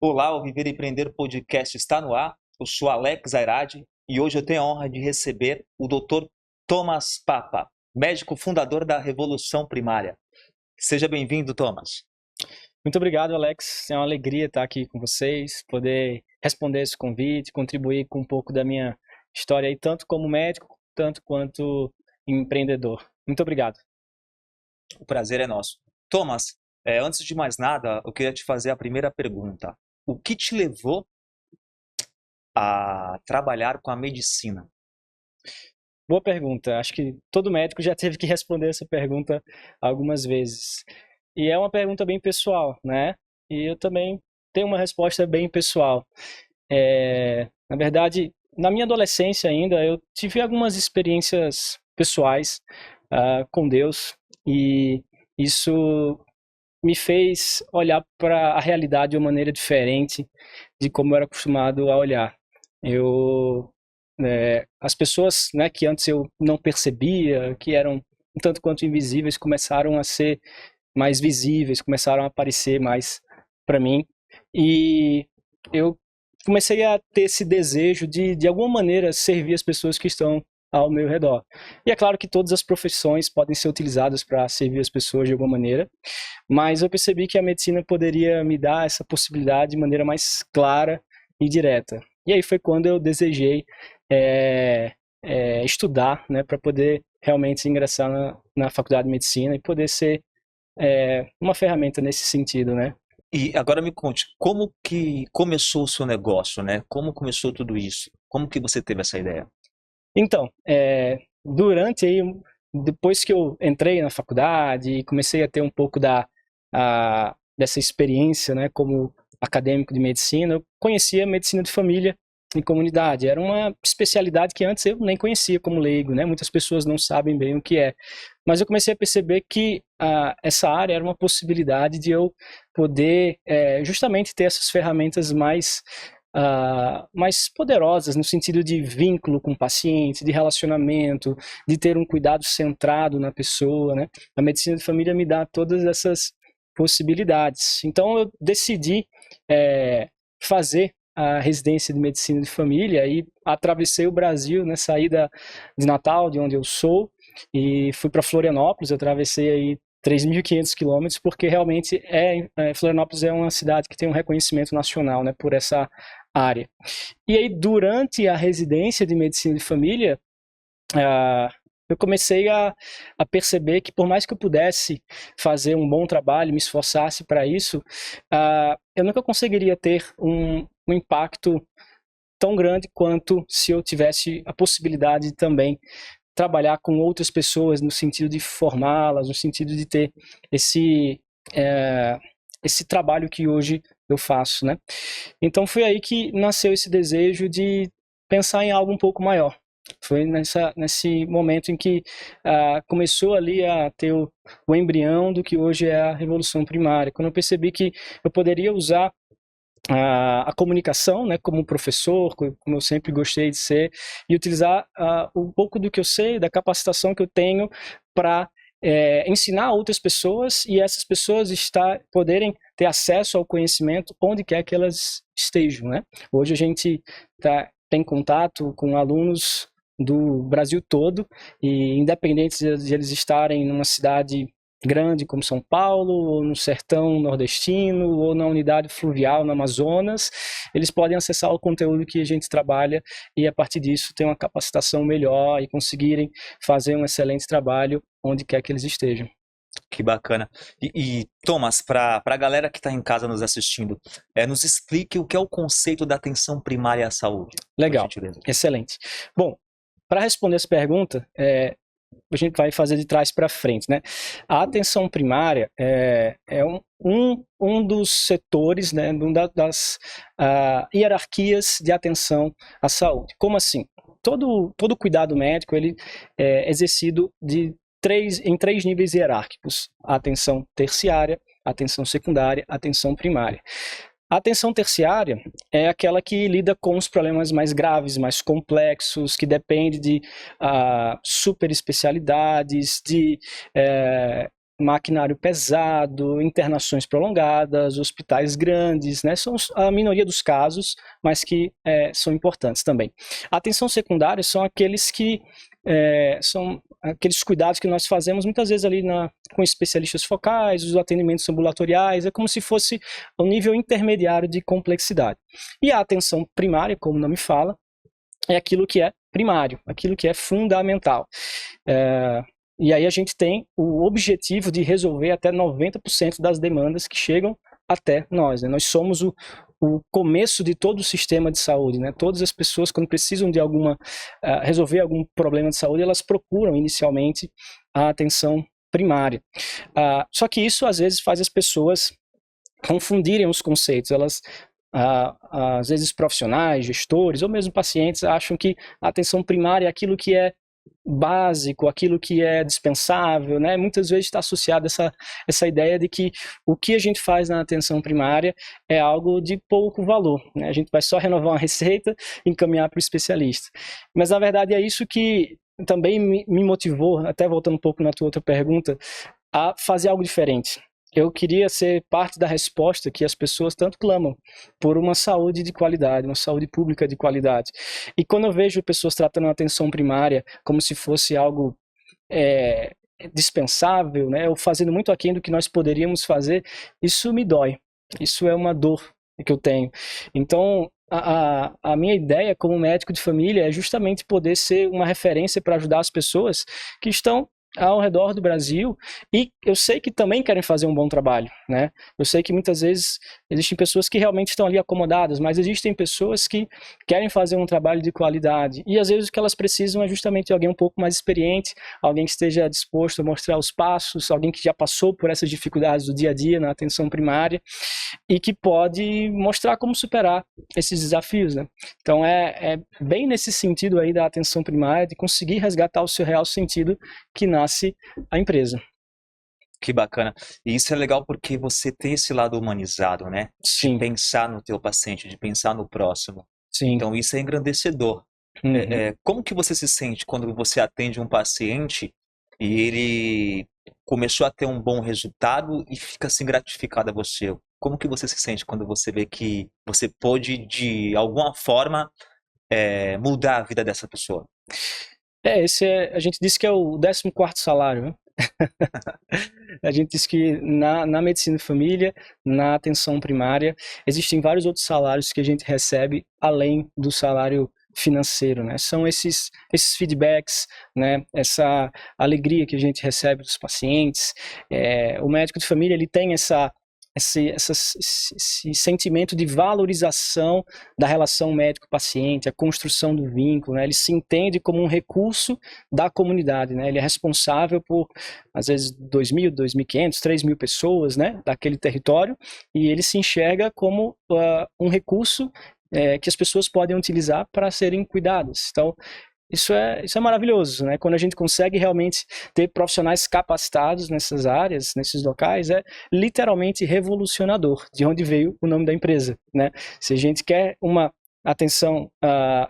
Olá, o Viver e Empreender Podcast está no ar. Eu sou Alex Airad e hoje eu tenho a honra de receber o Dr. Thomas Papa, médico fundador da Revolução Primária. Seja bem-vindo, Thomas. Muito obrigado, Alex. É uma alegria estar aqui com vocês, poder responder esse convite, contribuir com um pouco da minha história aí, tanto como médico, tanto quanto empreendedor. Muito obrigado. O prazer é nosso. Thomas, antes de mais nada, eu queria te fazer a primeira pergunta. O que te levou a trabalhar com a medicina? Boa pergunta. Acho que todo médico já teve que responder essa pergunta algumas vezes. E é uma pergunta bem pessoal, né? E eu também tenho uma resposta bem pessoal. Na verdade, na minha adolescência ainda, eu tive algumas experiências pessoais com Deus, e isso me fez olhar para a realidade de uma maneira diferente de como eu era acostumado a olhar. As pessoas, né, que antes eu não percebia, que eram um tanto quanto invisíveis, começaram a ser mais visíveis, começaram a aparecer mais para mim, e eu comecei a ter esse desejo de alguma maneira servir as pessoas que estão ao meu redor. E é claro que todas as profissões podem ser utilizadas para servir as pessoas de alguma maneira, mas eu percebi que a medicina poderia me dar essa possibilidade de maneira mais clara e direta. E aí foi quando eu desejei estudar, né, para poder realmente ingressar na faculdade de medicina e poder ser uma ferramenta nesse sentido, né? E agora me conte, como que começou o seu negócio, né? Como começou tudo isso? Como que você teve essa ideia? Então, depois que eu entrei na faculdade e comecei a ter um pouco dessa experiência, né, como acadêmico de medicina, eu conhecia medicina de família em comunidade. Era uma especialidade que antes eu nem conhecia como leigo, né? Muitas pessoas não sabem bem o que é. Mas eu comecei a perceber que essa área era uma possibilidade de eu poder justamente ter essas ferramentas mais poderosas no sentido de vínculo com o paciente, de relacionamento, de ter um cuidado centrado na pessoa, né? A medicina de família me dá todas essas possibilidades. Então eu decidi fazer a residência de medicina de família e atravessei o Brasil, né? Saí de Natal, de onde eu sou, e fui para Florianópolis. Eu atravessei aí 3.500 quilômetros, porque realmente Florianópolis é uma cidade que tem um reconhecimento nacional, né, por essa área. E aí, durante a residência de medicina de família, eu comecei a perceber que, por mais que eu pudesse fazer um bom trabalho, me esforçasse para isso, eu nunca conseguiria ter um impacto tão grande quanto se eu tivesse a possibilidade de também trabalhar com outras pessoas no sentido de formá-las, no sentido de ter esse trabalho que hoje eu faço, né? Então foi aí que nasceu esse desejo de pensar em algo um pouco maior. Foi nesse momento em que começou ali a ter o embrião do que hoje é a Revolução Primária, quando eu percebi que eu poderia usar a comunicação, né, como professor, como eu sempre gostei de ser, e utilizar um pouco do que eu sei, da capacitação que eu tenho para ensinar outras pessoas, e essas pessoas poderem ter acesso ao conhecimento onde quer que elas estejam, né? Hoje a gente tem contato com alunos do Brasil todo, e independente de eles estarem numa cidade grande como São Paulo, ou no sertão nordestino, ou na unidade fluvial no Amazonas, eles podem acessar o conteúdo que a gente trabalha e, a partir disso, ter uma capacitação melhor e conseguirem fazer um excelente trabalho onde quer que eles estejam. Que bacana. E Thomas, para a galera que está em casa nos assistindo, nos explique o que é o conceito da atenção primária à saúde. Legal, excelente. Bom, para responder essa pergunta, a gente vai fazer de trás para frente, né? A atenção primária é um dos setores, né, das hierarquias de atenção à saúde. Como assim? Todo cuidado médico ele é exercido em três níveis hierárquicos: a atenção terciária, a atenção secundária, a atenção primária. A atenção terciária é aquela que lida com os problemas mais graves, mais complexos, que depende de super especialidades, de maquinário pesado, internações prolongadas, hospitais grandes, né? São a minoria dos casos, mas que são importantes também. A atenção secundária são aqueles que são aqueles cuidados que nós fazemos muitas vezes ali com especialistas focais, os atendimentos ambulatoriais, é como se fosse o nível intermediário de complexidade. E a atenção primária, como o nome fala, é aquilo que é primário, aquilo que é fundamental. E aí a gente tem o objetivo de resolver até 90% das demandas que chegam até nós, né? Nós somos o começo de todo o sistema de saúde, né? Todas as pessoas, quando precisam de resolver algum problema de saúde, elas procuram inicialmente a atenção primária. Só que isso às vezes faz as pessoas confundirem os conceitos. Elas às vezes profissionais, gestores ou mesmo pacientes acham que a atenção primária é aquilo que é básico, aquilo que é dispensável, né? Muitas vezes está associada essa ideia de que o que a gente faz na atenção primária é algo de pouco valor, né? A gente vai só renovar uma receita e encaminhar para o especialista. Mas na verdade é isso que também me motivou, até voltando um pouco na tua outra pergunta, a fazer algo diferente. Eu queria ser parte da resposta que as pessoas tanto clamam por uma saúde de qualidade, uma saúde pública de qualidade. E quando eu vejo pessoas tratando a atenção primária como se fosse algo dispensável, né, ou fazendo muito aquém do que nós poderíamos fazer, isso me dói. Isso é uma dor que eu tenho. Então, a minha ideia como médico de família é justamente poder ser uma referência para ajudar as pessoas que estão ao redor do Brasil, e eu sei que também querem fazer um bom trabalho, né? Eu sei que muitas vezes existem pessoas que realmente estão ali acomodadas, mas existem pessoas que querem fazer um trabalho de qualidade, e às vezes o que elas precisam é justamente alguém um pouco mais experiente, alguém que esteja disposto a mostrar os passos, alguém que já passou por essas dificuldades do dia a dia na atenção primária, e que pode mostrar como superar esses desafios, né? Então é bem nesse sentido aí da atenção primária, de conseguir resgatar o seu real sentido que nasce a empresa. Que bacana. E isso é legal porque você tem esse lado humanizado, né? Sim. De pensar no teu paciente, de pensar no próximo. Sim. Então isso é engrandecedor. Uhum. Como que você se sente quando você atende um paciente e ele começou a ter um bom resultado e fica assim gratificado a você? Como que você se sente quando você vê que você pôde, de alguma forma, mudar a vida dessa pessoa? A gente disse que é o 14º salário, né? A gente diz que na medicina de família, na atenção primária, existem vários outros salários que a gente recebe além do salário financeiro, né? São esses feedbacks, né? Essa alegria que a gente recebe dos pacientes. O médico de família, ele tem esse sentimento de valorização da relação médico-paciente, a construção do vínculo, né? Ele se entende como um recurso da comunidade, né? Ele é responsável por, às vezes, 2.000, 2.500, 3.000 pessoas, né? Daquele território, e ele se enxerga como um recurso que as pessoas podem utilizar para serem cuidadas. Então, isso é maravilhoso, né? Quando a gente consegue realmente ter profissionais capacitados nessas áreas, nesses locais, é literalmente revolucionador, de onde veio o nome da empresa, né? Se a gente quer uma atenção,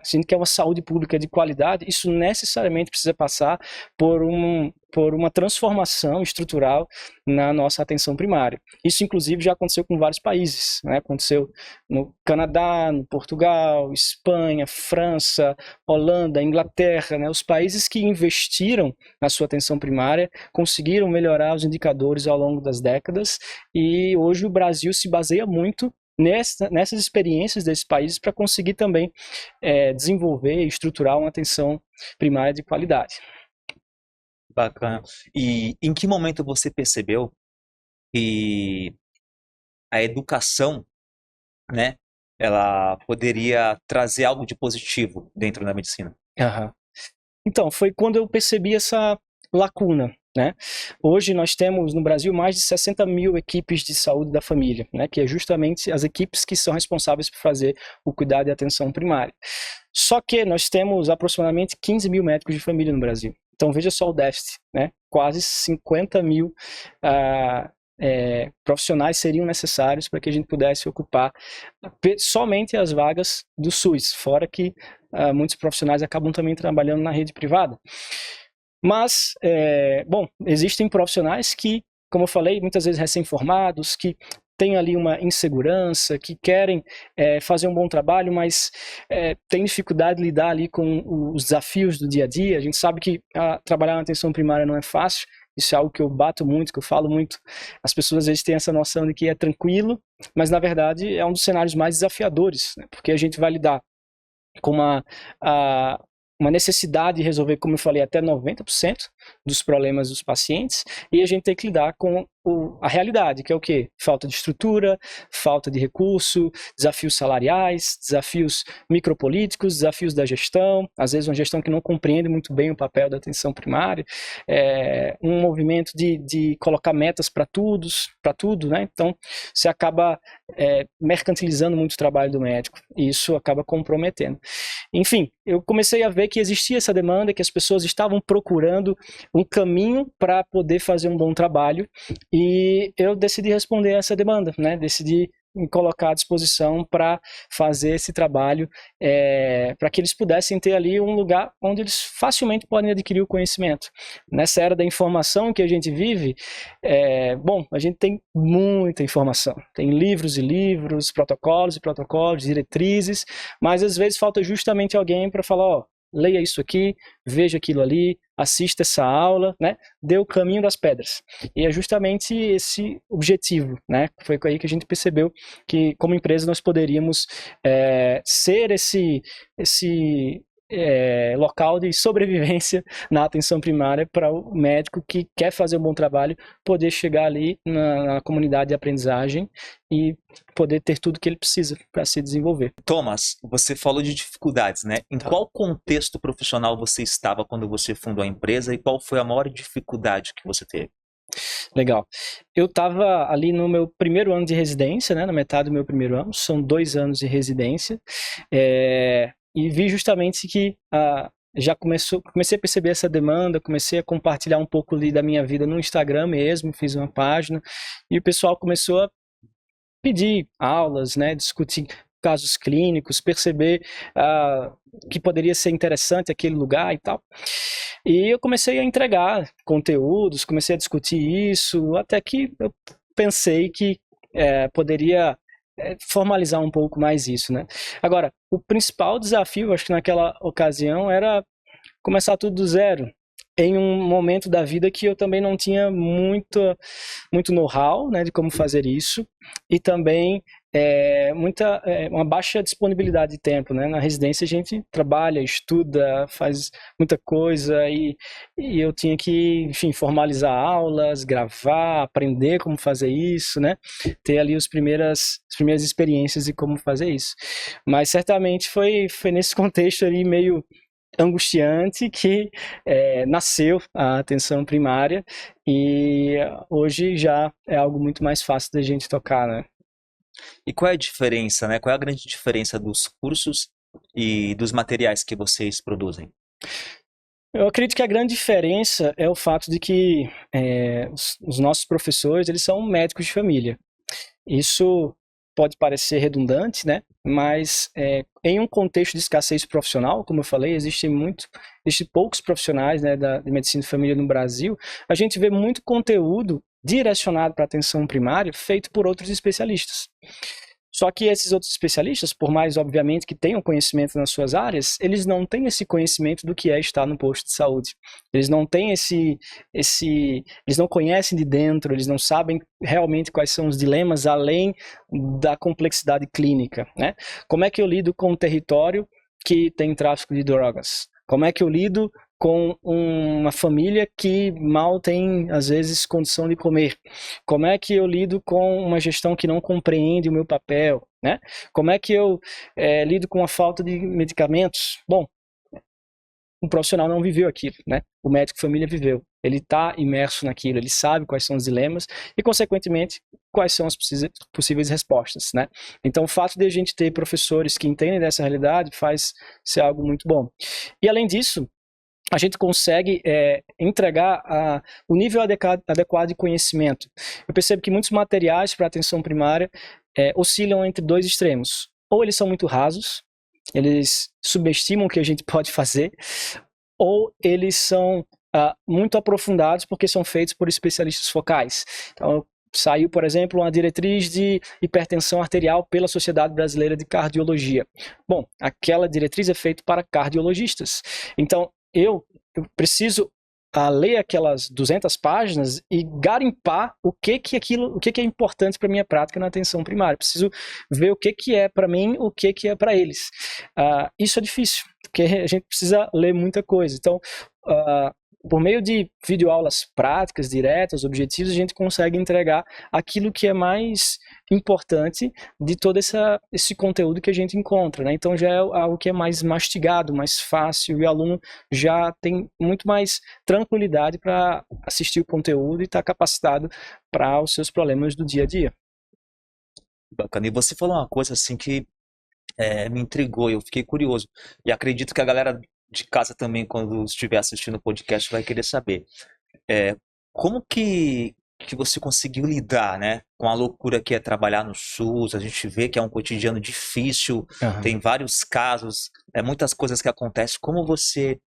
se a gente quer uma saúde pública de qualidade, isso necessariamente precisa passar por uma transformação estrutural na nossa atenção primária. Isso, inclusive, já aconteceu com vários países, né? Aconteceu no Canadá, no Portugal, Espanha, França, Holanda, Inglaterra, né? Os países que investiram na sua atenção primária conseguiram melhorar os indicadores ao longo das décadas, e hoje o Brasil se baseia muito nessas experiências desses países para conseguir também desenvolver e estruturar uma atenção primária de qualidade. Bacana. E em que momento você percebeu que a educação, né, ela poderia trazer algo de positivo dentro da medicina? Uhum. Então, foi quando eu percebi essa lacuna, né? Hoje nós temos no Brasil mais de 60.000 equipes de saúde da família, né? Que é justamente as equipes que são responsáveis por fazer o cuidado e atenção primária. Só que nós temos aproximadamente 15.000 médicos de família no Brasil. Então veja só o déficit, né? Quase 50.000 profissionais seriam necessários para que a gente pudesse ocupar somente as vagas do SUS, fora que muitos profissionais acabam também trabalhando na rede privada. Mas, existem profissionais que como eu falei, muitas vezes recém-formados, que têm ali uma insegurança, que querem fazer um bom trabalho, mas têm dificuldade de lidar ali com os desafios do dia a dia. A gente sabe que trabalhar na atenção primária não é fácil. Isso é algo que eu bato muito, que eu falo muito. As pessoas às vezes têm essa noção de que é tranquilo, mas na verdade é um dos cenários mais desafiadores, né? Porque a gente vai lidar com uma necessidade de resolver, como eu falei, até 90% dos problemas dos pacientes, e a gente tem que lidar com a realidade, que é o quê? Falta de estrutura, falta de recurso, desafios salariais, desafios micropolíticos, desafios da gestão, às vezes uma gestão que não compreende muito bem o papel da atenção primária, um movimento de colocar metas para tudo, né? Então, você acaba mercantilizando muito o trabalho do médico, e isso acaba comprometendo. Enfim, eu comecei a ver que existia essa demanda, que as pessoas estavam procurando um caminho para poder fazer um bom trabalho, e eu decidi responder a essa demanda, né? Decidi me colocar à disposição para fazer esse trabalho, para que eles pudessem ter ali um lugar onde eles facilmente podem adquirir o conhecimento. Nessa era da informação que a gente vive, a gente tem muita informação, tem livros e livros, protocolos e protocolos, diretrizes, mas às vezes falta justamente alguém para falar, ó, leia isso aqui, veja aquilo ali, assista essa aula, né? Dê o caminho das pedras. E é justamente esse objetivo, né? Foi aí que a gente percebeu que, como empresa, nós poderíamos ser esse local de sobrevivência na atenção primária para o médico que quer fazer um bom trabalho, poder chegar ali na comunidade de aprendizagem e poder ter tudo que ele precisa para se desenvolver. Thomas, você falou de dificuldades, né? Em qual contexto profissional você estava quando você fundou a empresa e qual foi a maior dificuldade que você teve? Legal. Eu estava ali no meu primeiro ano de residência, né? Na metade do meu primeiro ano, são 2 anos de residência, e vi justamente que comecei a perceber essa demanda, comecei a compartilhar um pouco ali da minha vida no Instagram mesmo, fiz uma página, e o pessoal começou a pedir aulas, né, discutir casos clínicos, perceber que poderia ser interessante aquele lugar e tal. E eu comecei a entregar conteúdos, comecei a discutir isso, até que eu pensei que poderia formalizar um pouco mais isso, né? Agora, o principal desafio, acho que naquela ocasião, era começar tudo do zero, em um momento da vida que eu também não tinha muito know-how, né, de como fazer isso, e também uma baixa disponibilidade de tempo, né? Na residência a gente trabalha, estuda, faz muita coisa, e eu tinha que, enfim, formalizar aulas, gravar, aprender como fazer isso, né? Ter ali as primeiras experiências de como fazer isso. Mas certamente foi nesse contexto ali meio angustiante que nasceu a atenção primária, e hoje já é algo muito mais fácil da gente tocar, né? E qual é a diferença, né? Qual é a grande diferença dos cursos e dos materiais que vocês produzem? Eu acredito que a grande diferença é o fato de que os nossos professores, eles são médicos de família. Isso pode parecer redundante, né? Mas em um contexto de escassez profissional, como eu falei, existem poucos profissionais, né, de medicina de família no Brasil. A gente vê muito conteúdo direcionado para a atenção primária feito por outros especialistas. Só que esses outros especialistas, por mais obviamente que tenham conhecimento nas suas áreas, eles não têm esse conhecimento do que é estar no posto de saúde. Eles não têm eles não conhecem de dentro, eles não sabem realmente quais são os dilemas além da complexidade clínica, né? Como é que eu lido com um território que tem tráfico de drogas? Como é que eu lido com uma família que mal tem, às vezes, condição de comer? Como é que eu lido com uma gestão que não compreende o meu papel, né? Como é que eu lido com a falta de medicamentos? Bom, um profissional não viveu aquilo, né? O médico de família viveu. Ele está imerso naquilo, ele sabe quais são os dilemas e, consequentemente, quais são as possíveis respostas, né? Então, o fato de a gente ter professores que entendem dessa realidade faz ser algo muito bom. E, além disso, a gente consegue entregar o nível adequado de conhecimento. Eu percebo que muitos materiais para atenção primária oscilam entre 2 extremos. Ou eles são muito rasos, eles subestimam o que a gente pode fazer, ou eles são muito aprofundados porque são feitos por especialistas focais. Então, saiu, por exemplo, uma diretriz de hipertensão arterial pela Sociedade Brasileira de Cardiologia. Bom, aquela diretriz é feita para cardiologistas. Então, eu preciso ler aquelas 200 páginas e garimpar o que é importante para minha prática na atenção primária. Preciso ver o que é para mim, o que é para eles. Isso é difícil, porque a gente precisa ler muita coisa. Então, por meio de videoaulas práticas, diretas, objetivos, a gente consegue entregar aquilo que é mais importante de todo esse conteúdo que a gente encontra, né? Então já é algo que é mais mastigado, mais fácil, e o aluno já tem muito mais tranquilidade para assistir o conteúdo e estar capacitado para os seus problemas do dia a dia. Bacana. E você falou uma coisa assim que me intrigou, eu fiquei curioso. E acredito que a galera de casa também, quando estiver assistindo o podcast, vai querer saber. Como que você conseguiu lidar, né, com a loucura que é trabalhar no SUS? A gente vê que é um cotidiano difícil, tem vários casos, muitas coisas que acontecem. Como você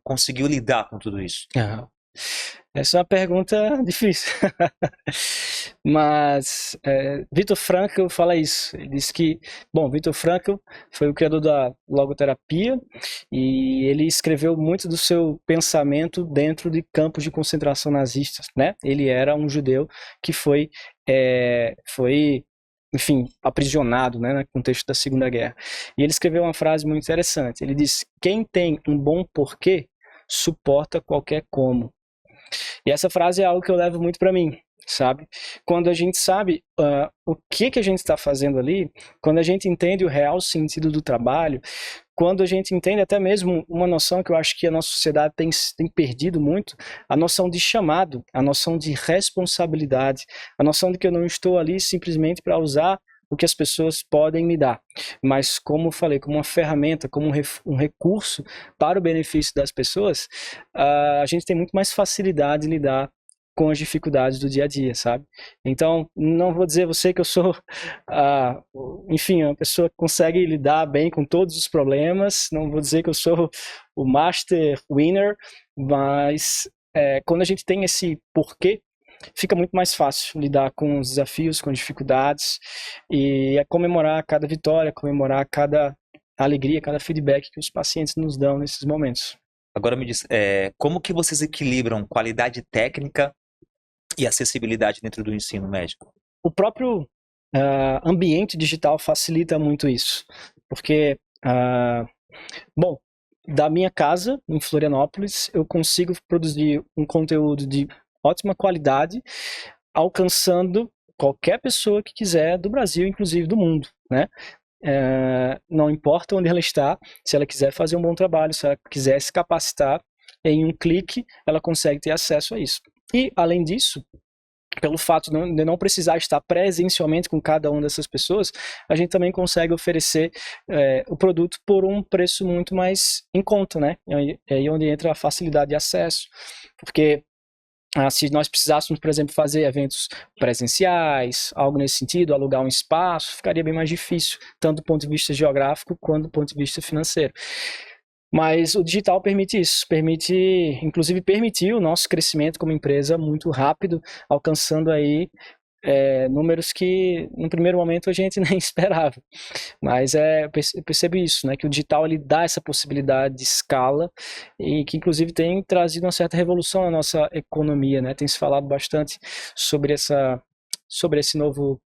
conseguiu lidar com tudo isso? Essa é uma pergunta difícil. Mas Viktor Frankl fala isso. Ele diz que, Viktor Frankl foi o criador da logoterapia e ele escreveu muito do seu pensamento dentro de campos de concentração nazistas, né? Ele era um judeu que foi enfim, aprisionado, né, no contexto da Segunda Guerra. E ele escreveu uma frase muito interessante. Ele diz: quem tem um bom porquê suporta qualquer como. E essa frase é algo que eu levo muito para mim, sabe? Quando a gente sabe o que a gente está fazendo ali, quando a gente entende o real sentido do trabalho, quando a gente entende até mesmo uma noção que eu acho que a nossa sociedade tem perdido muito, a noção de chamado, a noção de responsabilidade, a noção de que eu não estou ali simplesmente para usar o que as pessoas podem me dar, mas como eu falei, como uma ferramenta, como um recurso para o benefício das pessoas, a gente tem muito mais facilidade de lidar com as dificuldades do dia a dia, sabe? Então, não vou dizer a você que eu sou, enfim, uma pessoa que consegue lidar bem com todos os problemas, não vou dizer que eu sou o master winner, mas quando a gente tem esse porquê, fica muito mais fácil lidar com os desafios, com dificuldades, e comemorar cada vitória, comemorar cada alegria, cada feedback que os pacientes nos dão nesses momentos. Agora me diz, como que vocês equilibram qualidade técnica e acessibilidade dentro do ensino médico? O próprio ambiente digital facilita muito isso, porque, da minha casa, em Florianópolis, eu consigo produzir um conteúdo de ótima qualidade, alcançando qualquer pessoa que quiser do Brasil, inclusive do mundo, né? Não importa onde ela está, se ela quiser fazer um bom trabalho, se ela quiser se capacitar, em um clique ela consegue ter acesso a isso. E, além disso, pelo fato de não precisar estar presencialmente com cada uma dessas pessoas, a gente também consegue oferecer o produto por um preço muito mais em conta, né? É aí onde entra a facilidade de acesso, porque se nós precisássemos, por exemplo, fazer eventos presenciais, algo nesse sentido, alugar um espaço, ficaria bem mais difícil, tanto do ponto de vista geográfico quanto do ponto de vista financeiro. Mas o digital permite isso, inclusive permitiu o nosso crescimento como empresa muito rápido, alcançando aí números que no primeiro momento a gente nem esperava. Mas eu percebo isso, né, que o digital ele dá essa possibilidade de escala e que inclusive tem trazido uma certa revolução na nossa economia, né? Tem se falado bastante sobre esse novo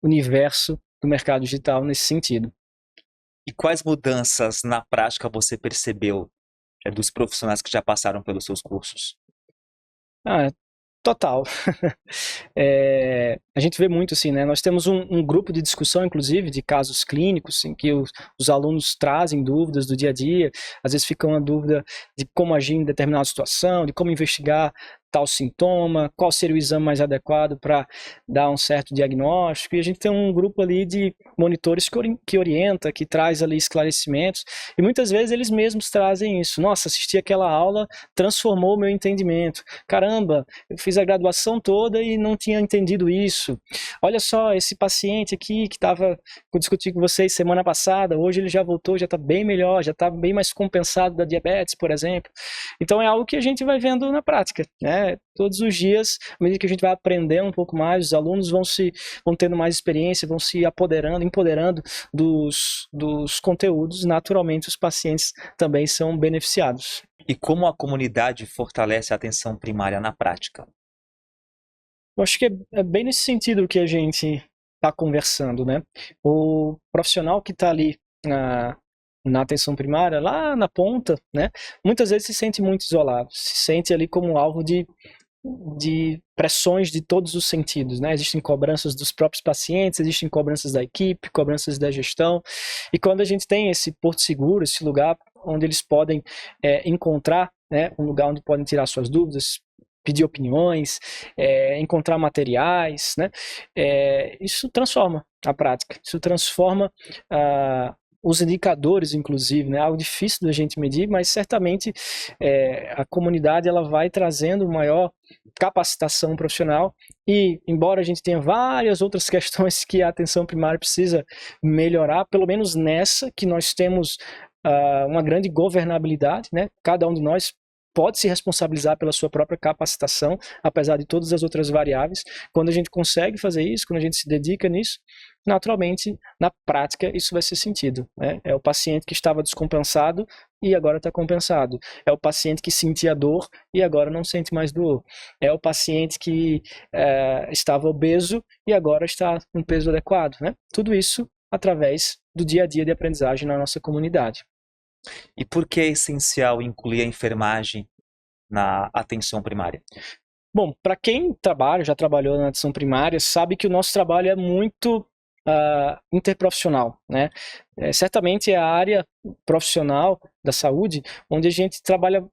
universo do mercado digital nesse sentido. E quais mudanças na prática você percebeu dos profissionais que já passaram pelos seus cursos? Total. A gente vê muito assim, né? Nós temos um grupo de discussão, inclusive, de casos clínicos, em que os alunos trazem dúvidas do dia a dia, às vezes fica uma dúvida de como agir em determinada situação, de como investigar tal sintoma, qual seria o exame mais adequado para dar um certo diagnóstico, e a gente tem um grupo ali de monitores que orienta, que traz ali esclarecimentos, e muitas vezes eles mesmos trazem isso. Nossa, assisti aquela aula, transformou o meu entendimento. Caramba, eu fiz a graduação toda e não tinha entendido isso. Olha só, esse paciente aqui que eu discuti com vocês semana passada, hoje ele já voltou, já está bem melhor, já está bem mais compensado da diabetes, por exemplo. Então é algo que a gente vai vendo na prática, né? Todos os dias, à medida que a gente vai aprendendo um pouco mais, os alunos vão tendo mais experiência, vão se empoderando dos conteúdos, naturalmente os pacientes também são beneficiados. E como a comunidade fortalece a atenção primária na prática? Eu acho que é bem nesse sentido que a gente está conversando, né? O profissional que está ali na atenção primária, lá na ponta, né? Muitas vezes se sente muito isolado, se sente ali como alvo de pressões de todos os sentidos, né? Existem cobranças dos próprios pacientes, existem cobranças da equipe, cobranças da gestão, e quando a gente tem esse porto seguro, esse lugar onde eles podem encontrar, né, um lugar onde podem tirar suas dúvidas, pedir opiniões, encontrar materiais, né? Isso transforma a prática, isso transforma os indicadores, inclusive, né? Algo difícil da gente medir, mas certamente a comunidade ela vai trazendo maior capacitação profissional e, embora a gente tenha várias outras questões que a atenção primária precisa melhorar, pelo menos nessa que nós temos uma grande governabilidade, né? Cada um de nós pode se responsabilizar pela sua própria capacitação, apesar de todas as outras variáveis. Quando a gente consegue fazer isso, quando a gente se dedica nisso, naturalmente, na prática, isso vai ser sentido, né? É o paciente que estava descompensado e agora está compensado. É o paciente que sentia dor e agora não sente mais dor. É o paciente que estava obeso e agora está com peso adequado, né? Tudo isso através do dia a dia de aprendizagem na nossa comunidade. E por que é essencial incluir a enfermagem na atenção primária? Bom, para quem já trabalhou na atenção primária, sabe que o nosso trabalho é muito interprofissional, né? Certamente é a área profissional da saúde onde a gente trabalha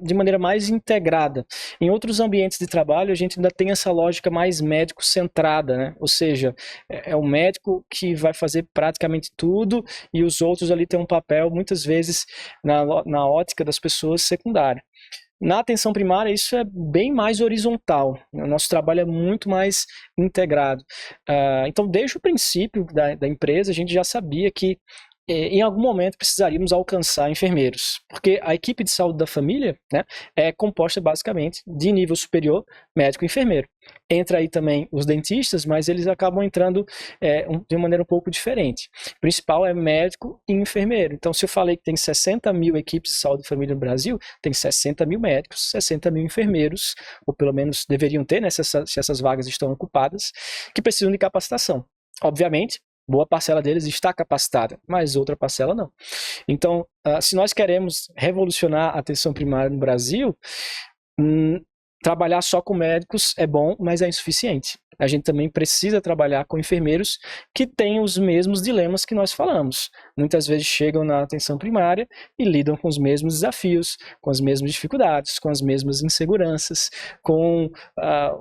de maneira mais integrada. Em outros ambientes de trabalho, a gente ainda tem essa lógica mais médico-centrada, né? Ou seja, é o médico que vai fazer praticamente tudo e os outros ali têm um papel, muitas vezes, na ótica das pessoas, secundário. Na atenção primária, isso é bem mais horizontal. O nosso trabalho é muito mais integrado. Então, desde o princípio da empresa, a gente já sabia que em algum momento precisaríamos alcançar enfermeiros, porque a equipe de saúde da família, né, é composta basicamente de nível superior, médico e enfermeiro. Entra aí também os dentistas, mas eles acabam entrando de uma maneira um pouco diferente. O principal é médico e enfermeiro. Então, se eu falei que tem 60 mil equipes de saúde da família no Brasil, tem 60 mil médicos, 60 mil enfermeiros, ou pelo menos deveriam ter, né, se essas vagas estão ocupadas, que precisam de capacitação. Obviamente, boa parcela deles está capacitada, mas outra parcela não. Então, se nós queremos revolucionar a atenção primária no Brasil, trabalhar só com médicos é bom, mas é insuficiente. A gente também precisa trabalhar com enfermeiros que têm os mesmos dilemas que nós falamos. Muitas vezes chegam na atenção primária e lidam com os mesmos desafios, com as mesmas dificuldades, com as mesmas inseguranças, com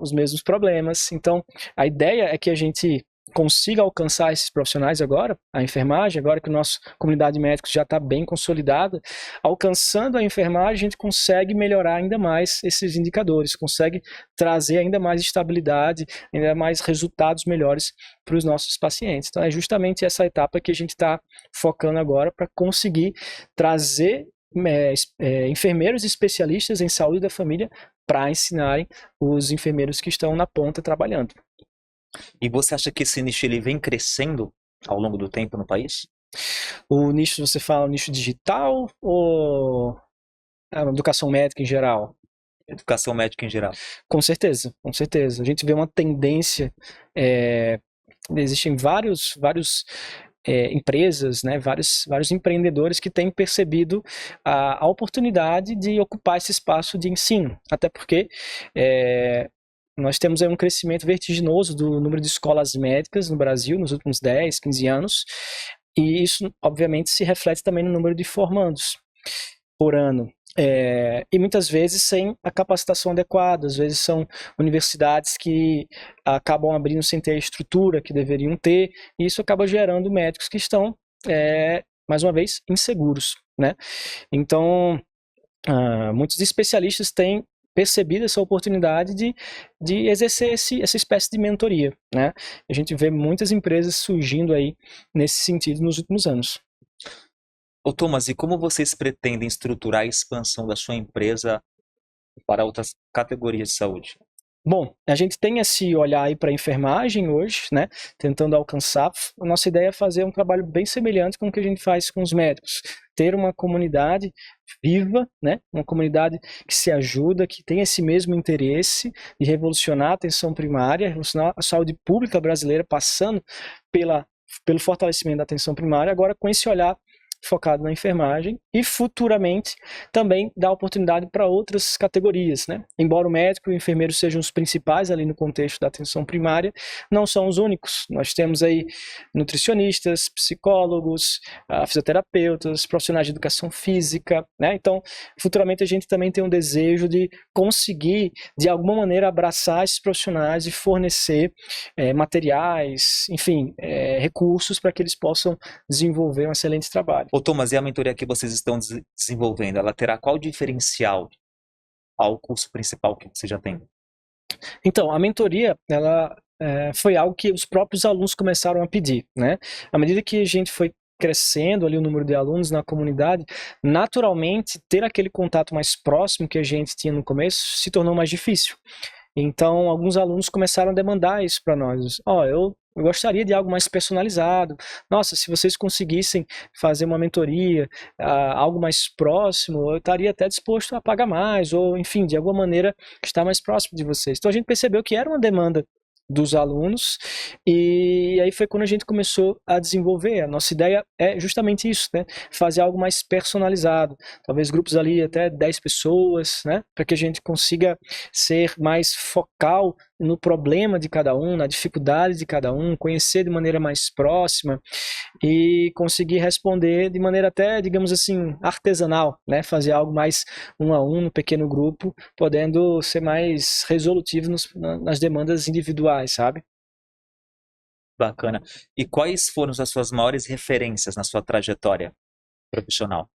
os mesmos problemas. Então, a ideia é que a gente consiga alcançar esses profissionais agora, a enfermagem, agora que a nossa comunidade de médicos já está bem consolidada, alcançando a enfermagem, a gente consegue melhorar ainda mais esses indicadores, consegue trazer ainda mais estabilidade, ainda mais resultados melhores para os nossos pacientes. Então, é justamente essa etapa que a gente está focando agora para conseguir trazer enfermeiros especialistas em saúde da família para ensinarem os enfermeiros que estão na ponta trabalhando. E você acha que esse nicho ele vem crescendo ao longo do tempo no país? O nicho, você fala o nicho digital ou a educação médica em geral? Educação médica em geral. Com certeza, com certeza. A gente vê uma tendência, existem vários empresas, né, vários empreendedores que têm percebido a oportunidade de ocupar esse espaço de ensino, até porque nós temos aí um crescimento vertiginoso do número de escolas médicas no Brasil nos últimos 10, 15 anos, e isso, obviamente, se reflete também no número de formandos por ano. E muitas vezes sem a capacitação adequada, às vezes são universidades que acabam abrindo sem ter a estrutura que deveriam ter, e isso acaba gerando médicos que estão, mais uma vez, inseguros, né? Então, muitos especialistas têm percebido essa oportunidade de exercer essa espécie de mentoria, né? A gente vê muitas empresas surgindo aí nesse sentido nos últimos anos. Ô Thomas, e como vocês pretendem estruturar a expansão da sua empresa para outras categorias de saúde? Bom, a gente tem esse olhar aí para a enfermagem hoje, né? Tentando alcançar. A nossa ideia é fazer um trabalho bem semelhante com o que a gente faz com os médicos. Ter uma comunidade viva, né? Uma comunidade que se ajuda, que tem esse mesmo interesse de revolucionar a atenção primária, revolucionar a saúde pública brasileira, passando pelo fortalecimento da atenção primária, agora com esse olhar focado na enfermagem e futuramente também dá oportunidade para outras categorias, né? Embora o médico e o enfermeiro sejam os principais ali no contexto da atenção primária, não são os únicos. Nós temos aí nutricionistas, psicólogos, fisioterapeutas, profissionais de educação física, né? Então, futuramente a gente também tem um desejo de conseguir, de alguma maneira, abraçar esses profissionais e fornecer materiais, enfim, recursos para que eles possam desenvolver um excelente trabalho. Ô Thomas, e a mentoria que vocês estão desenvolvendo, ela terá qual diferencial ao curso principal que você já tem? Então, a mentoria, ela foi algo que os próprios alunos começaram a pedir, né? À medida que a gente foi crescendo ali o número de alunos na comunidade, naturalmente ter aquele contato mais próximo que a gente tinha no começo se tornou mais difícil. Então, alguns alunos começaram a demandar isso para nós. Eu gostaria de algo mais personalizado. Nossa, se vocês conseguissem fazer uma mentoria, algo mais próximo, eu estaria até disposto a pagar mais, ou enfim, de alguma maneira estar mais próximo de vocês. Então a gente percebeu que era uma demanda dos alunos, e aí foi quando a gente começou a desenvolver. A nossa ideia é justamente isso, né? Fazer algo mais personalizado, talvez grupos ali até 10 pessoas, né? Para que a gente consiga ser mais focal no problema de cada um, na dificuldade de cada um, conhecer de maneira mais próxima e conseguir responder de maneira até, digamos assim, artesanal, né? Fazer algo mais um a um, no pequeno grupo, podendo ser mais resolutivo nas demandas individuais, sabe? Bacana. E quais foram as suas maiores referências na sua trajetória profissional?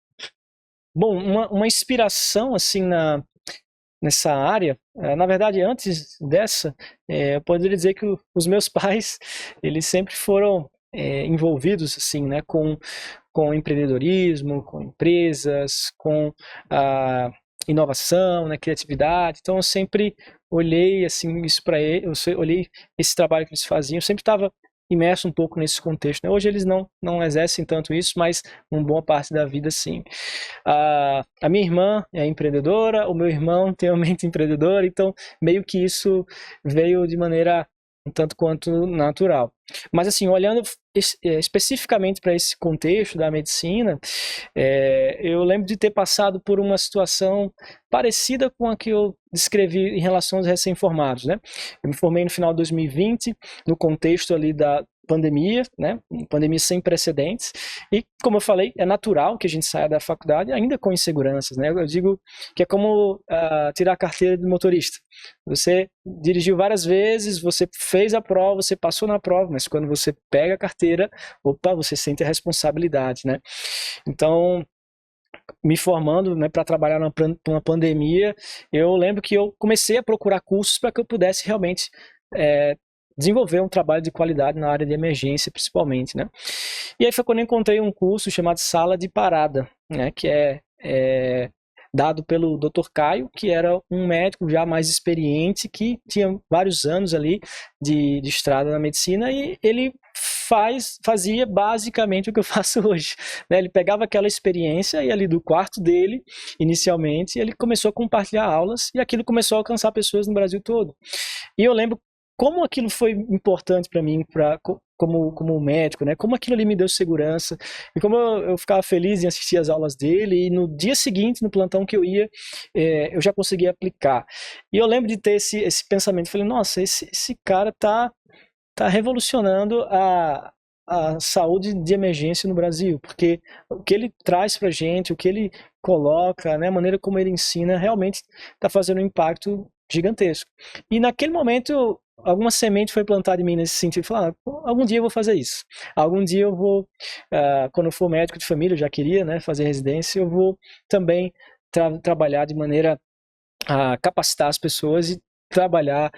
Bom, uma inspiração assim nessa área, na verdade, antes dessa, eu poderia dizer que os meus pais, eles sempre foram envolvidos assim, né, com empreendedorismo, com empresas, com a inovação, né, criatividade. Então eu sempre olhei assim isso para eles, eu olhei esse trabalho que eles faziam, eu sempre estava imerso um pouco nesse contexto, né? Hoje eles não exercem tanto isso, mas uma boa parte da vida sim. A minha irmã é empreendedora, o meu irmão tem uma mente empreendedora, então meio que isso veio de maneira um tanto quanto natural. Mas assim, olhando especificamente para esse contexto da medicina, eu lembro de ter passado por uma situação parecida com a que eu descrevi em relação aos recém-formados, né? Eu me formei no final de 2020, no contexto ali da pandemia, né? Pandemia sem precedentes, e como eu falei, é natural que a gente saia da faculdade ainda com inseguranças, né? Eu digo que é como tirar a carteira de motorista. Você dirigiu várias vezes, você fez a prova, você passou na prova, mas quando você pega a carteira, você sente a responsabilidade, né? Então, me formando, né, para trabalhar numa pandemia, eu lembro que eu comecei a procurar cursos para que eu pudesse realmente desenvolver um trabalho de qualidade na área de emergência, principalmente, né? E aí foi quando eu encontrei um curso chamado Sala de Parada, né, que é dado pelo Dr. Caio, que era um médico já mais experiente, que tinha vários anos ali de estrada na medicina, e ele fazia basicamente o que eu faço hoje, né? Ele pegava aquela experiência e ali do quarto dele, inicialmente, ele começou a compartilhar aulas, e aquilo começou a alcançar pessoas no Brasil todo. E eu lembro como aquilo foi importante para mim, como médico, né? Como aquilo ali me deu segurança, e como eu ficava feliz em assistir as aulas dele, e no dia seguinte, no plantão que eu ia, eu já conseguia aplicar. E eu lembro de ter esse pensamento, falei, nossa, esse cara tá revolucionando a saúde de emergência no Brasil, porque o que ele traz pra gente, o que ele coloca, né, a maneira como ele ensina, realmente está fazendo um impacto gigantesco. E naquele momento, alguma semente foi plantada em mim nesse sentido, falar, algum dia eu vou fazer isso, algum dia eu vou, quando eu for médico de família, eu já queria, né, fazer residência, eu vou também trabalhar de maneira a capacitar as pessoas e trabalhar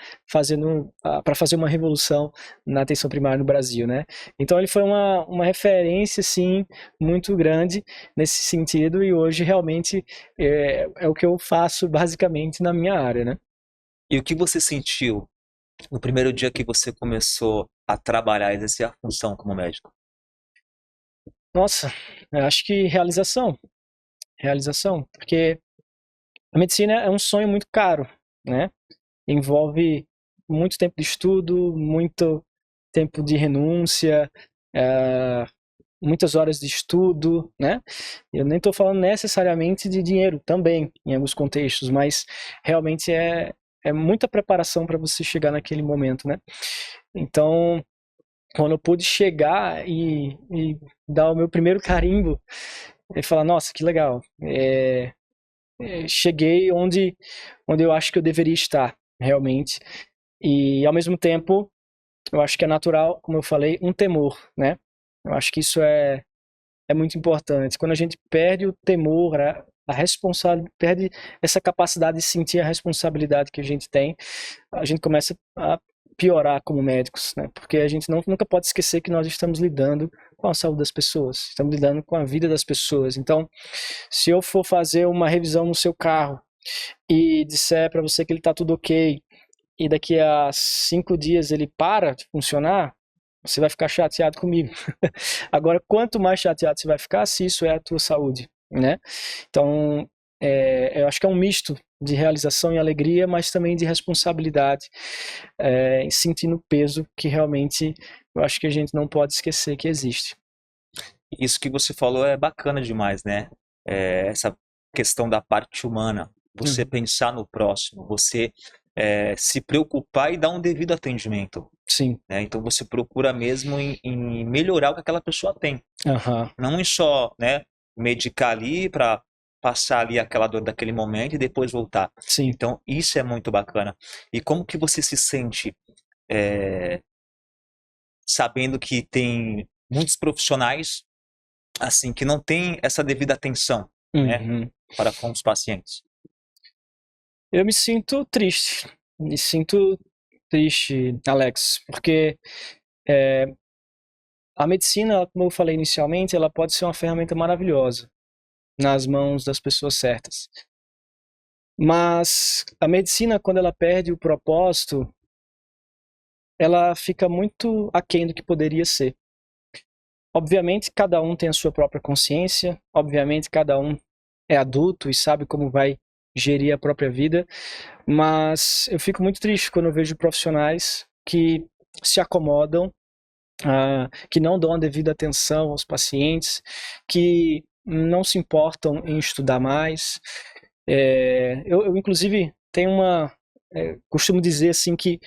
para fazer uma revolução na atenção primária no Brasil, né? Então ele foi uma referência, sim, muito grande nesse sentido, e hoje realmente é o que eu faço basicamente na minha área, né? E o que você sentiu no primeiro dia que você começou a trabalhar, exercer a função como médico? Nossa, eu acho que realização, porque a medicina é um sonho muito caro, né? Envolve muito tempo de estudo, muito tempo de renúncia, é, muitas horas de estudo, né? Eu nem estou falando necessariamente de dinheiro também, em alguns contextos, mas realmente é muita preparação para você chegar naquele momento, né? Então, quando eu pude chegar e dar o meu primeiro carimbo e falar, nossa, que legal, cheguei onde eu acho que eu deveria estar, realmente. E, ao mesmo tempo, eu acho que é natural, como eu falei, um temor, né? Eu acho que isso é muito importante. Quando a gente perde o temor, a responsabilidade, perde essa capacidade de sentir a responsabilidade que a gente tem, a gente começa a piorar como médicos, né? Porque a gente nunca pode esquecer que nós estamos lidando com a saúde das pessoas, estamos lidando com a vida das pessoas. Então, se eu for fazer uma revisão no seu carro e disser para você que ele está tudo ok, e daqui a 5 dias ele para de funcionar, você vai ficar chateado comigo. Agora, quanto mais chateado você vai ficar, se isso é a tua saúde, né? Então, eu acho que é um misto de realização e alegria, mas também de responsabilidade, sentindo o peso que realmente eu acho que a gente não pode esquecer que existe. Isso que você falou é bacana demais, né? Essa questão da parte humana, você pensar no próximo, você se preocupar e dar um devido atendimento. Sim. Né? Então você procura mesmo em melhorar o que aquela pessoa tem. Uhum. Não em só, né, medicar ali para passar ali aquela dor daquele momento e depois voltar. Sim. Então isso é muito bacana. E como que você se sente sabendo que tem muitos profissionais assim que não têm essa devida atenção, né, para com os pacientes? Eu me sinto triste, Alex, porque a medicina, como eu falei inicialmente, ela pode ser uma ferramenta maravilhosa nas mãos das pessoas certas. Mas a medicina, quando ela perde o propósito, ela fica muito aquém do que poderia ser. Obviamente, cada um tem a sua própria consciência, obviamente, cada um é adulto e sabe como vai gerir a própria vida, mas eu fico muito triste quando eu vejo profissionais que se acomodam, que não dão a devida atenção aos pacientes, que não se importam em estudar mais. Eu inclusive, costumo dizer assim que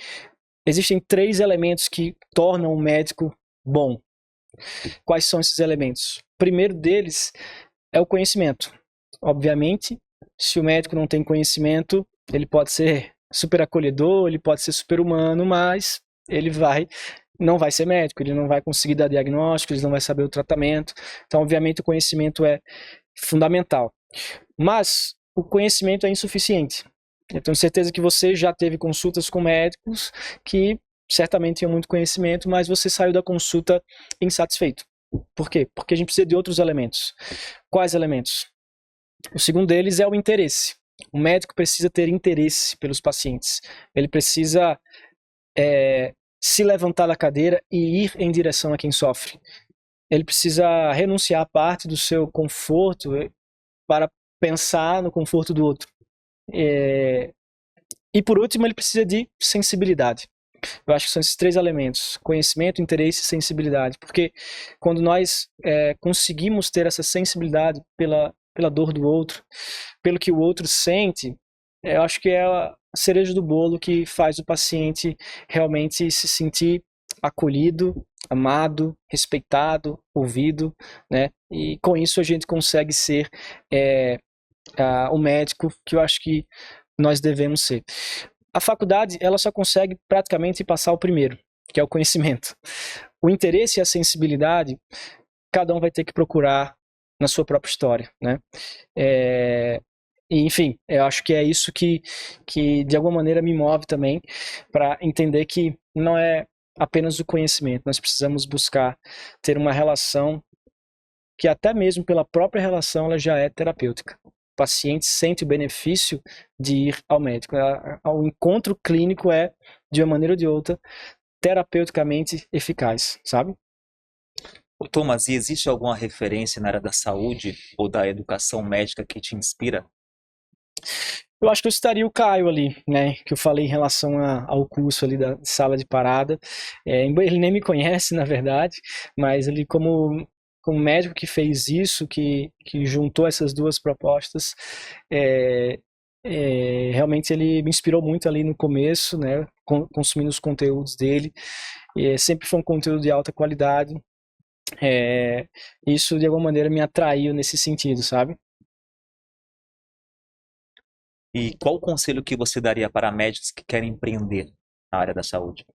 existem 3 elementos que tornam um médico bom. Quais são esses elementos? O primeiro deles é o conhecimento. Obviamente, se o médico não tem conhecimento, ele pode ser super acolhedor, ele pode ser super humano, mas ele não vai ser médico, ele não vai conseguir dar diagnósticos, ele não vai saber o tratamento. Então, obviamente, o conhecimento é fundamental. Mas o conhecimento é insuficiente. Eu tenho certeza que você já teve consultas com médicos que certamente tinham muito conhecimento, mas você saiu da consulta insatisfeito. Por quê? Porque a gente precisa de outros elementos. Quais elementos? O segundo deles é o interesse. O médico precisa ter interesse pelos pacientes. Ele precisa se levantar da cadeira e ir em direção a quem sofre. Ele precisa renunciar a parte do seu conforto para pensar no conforto do outro. E por último, ele precisa de sensibilidade. Eu acho que são esses 3 elementos: conhecimento, interesse e sensibilidade. Porque quando nós conseguimos ter essa sensibilidade pela dor do outro, pelo que o outro sente, eu acho que é a cereja do bolo que faz o paciente realmente se sentir acolhido, amado, respeitado, ouvido, né? E com isso a gente consegue ser o médico que eu acho que nós devemos ser. A faculdade, ela só consegue praticamente passar o primeiro, que é o conhecimento. O interesse e a sensibilidade, cada um vai ter que procurar na sua própria história, né? enfim, eu acho que é isso que de alguma maneira me move também para entender que não é apenas o conhecimento, nós precisamos buscar ter uma relação que até mesmo pela própria relação ela já é terapêutica. O paciente sente o benefício de ir ao médico. O encontro clínico é, de uma maneira ou de outra, terapeuticamente eficaz, sabe? Ô, Thomas, e existe alguma referência na área da saúde ou da educação médica que te inspira? Eu acho que eu citaria o Caio ali, né, que eu falei em relação ao curso ali da sala de parada. Ele nem me conhece, na verdade, mas ele como médico que fez isso, que juntou essas duas propostas, realmente ele me inspirou muito ali no começo, né, consumindo os conteúdos dele. Sempre foi um conteúdo de alta qualidade. Isso de alguma maneira me atraiu nesse sentido, sabe? E qual o conselho que você daria para médicos que querem empreender na área da saúde?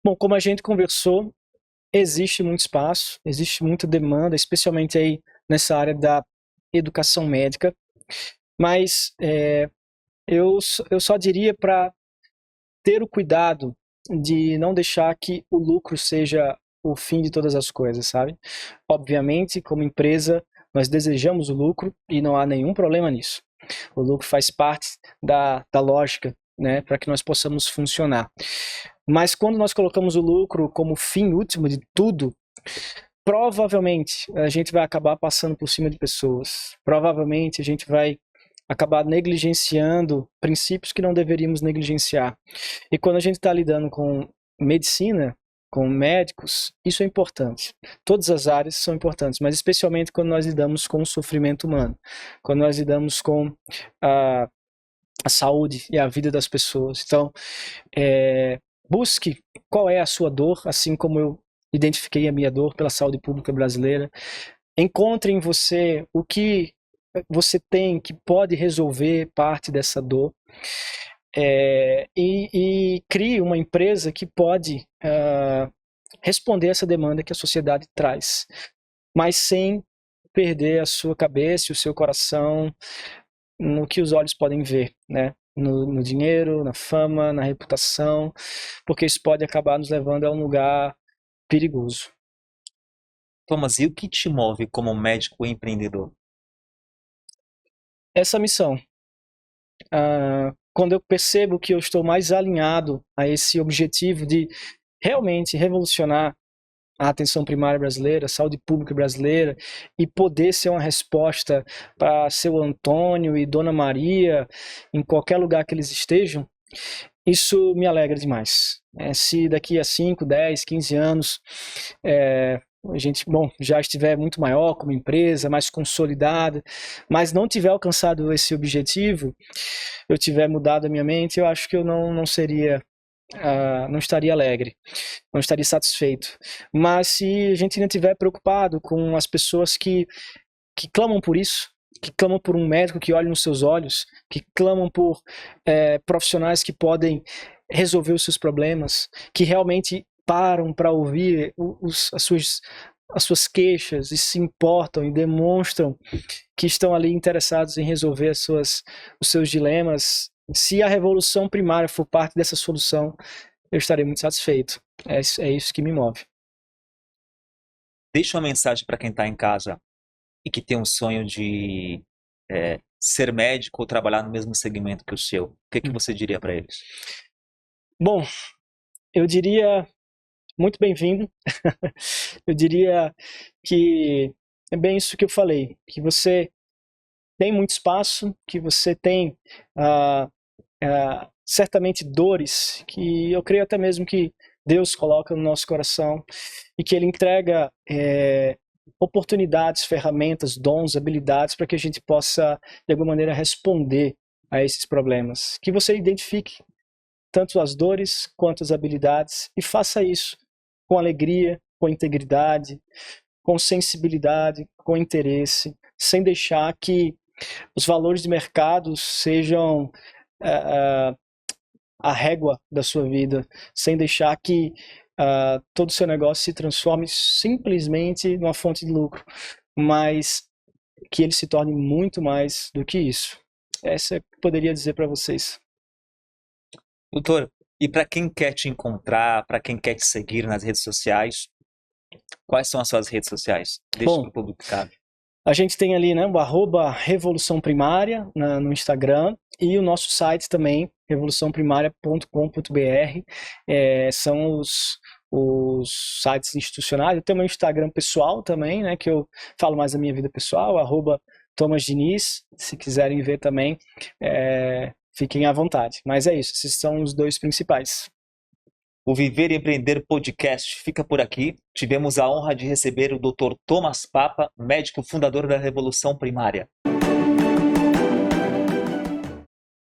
Bom, como a gente conversou, existe muito espaço, existe muita demanda, especialmente aí nessa área da educação médica, mas eu só diria para ter o cuidado de não deixar que o lucro seja o fim de todas as coisas, sabe? Obviamente, como empresa, nós desejamos o lucro e não há nenhum problema nisso. O lucro faz parte da lógica, né, para que nós possamos funcionar. Mas quando nós colocamos o lucro como fim último de tudo, provavelmente a gente vai acabar passando por cima de pessoas. Provavelmente a gente vai acabar negligenciando princípios que não deveríamos negligenciar. E quando a gente está lidando com medicina, com médicos, isso é importante. Todas as áreas são importantes, mas especialmente quando nós lidamos com o sofrimento humano, quando nós lidamos com a saúde e a vida das pessoas. Então, busque qual é a sua dor, assim como eu identifiquei a minha dor pela saúde pública brasileira. Encontre em você o que você tem que pode resolver parte dessa dor. E crie uma empresa que pode responder essa demanda que a sociedade traz, mas sem perder a sua cabeça e o seu coração no que os olhos podem ver, né? No dinheiro, na fama, na reputação, porque isso pode acabar nos levando a um lugar perigoso. Thomas, e o que te move como médico empreendedor? Essa missão. Quando eu percebo que eu estou mais alinhado a esse objetivo de realmente revolucionar a atenção primária brasileira, a saúde pública brasileira, e poder ser uma resposta para seu Antônio e Dona Maria, em qualquer lugar que eles estejam, isso me alegra demais. Se daqui a 5, 10, 15 anos a gente, já estiver muito maior como empresa, mais consolidada, mas não tiver alcançado esse objetivo, eu tiver mudado a minha mente, eu acho que eu não seria, não estaria alegre, não estaria satisfeito. Mas se a gente ainda estiver preocupado com as pessoas que clamam por isso, que clamam por um médico que olhe nos seus olhos, que clamam por profissionais que podem resolver os seus problemas, que realmente param para ouvir as suas queixas e se importam e demonstram que estão ali interessados em resolver os seus dilemas. Se a revolução primária for parte dessa solução, eu estarei muito satisfeito. É isso que me move. Deixa uma mensagem para quem está em casa e que tem um sonho de ser médico ou trabalhar no mesmo segmento que o seu. O que você diria para eles? Bom, eu diria muito bem-vindo. Eu diria que é bem isso que eu falei, que você tem muito espaço, que você tem certamente dores que eu creio até mesmo que Deus coloca no nosso coração e que Ele entrega oportunidades, ferramentas, dons, habilidades para que a gente possa, de alguma maneira, responder a esses problemas. Que você identifique tanto as dores quanto as habilidades e faça isso com alegria, com integridade, com sensibilidade, com interesse, sem deixar que os valores de mercado sejam a régua da sua vida, sem deixar que todo o seu negócio se transforme simplesmente numa fonte de lucro, mas que ele se torne muito mais do que isso. Essa eu poderia dizer para vocês. Doutor, e para quem quer te encontrar, para quem quer te seguir nas redes sociais, quais são as suas redes sociais? Deixa para o público, cara. A gente tem ali, né, o @Revolução Primária no Instagram e o nosso site também, revoluçãoprimaria.com.br. São os sites institucionais. Eu tenho meu Instagram pessoal também, né, que eu falo mais da minha vida pessoal, @TomasDiniz. Se quiserem ver também, fiquem à vontade. Mas é isso, esses são os dois principais. O Viver e Empreender Podcast fica por aqui. Tivemos a honra de receber o Dr. Thomas Papa, médico fundador da Revolução Primária.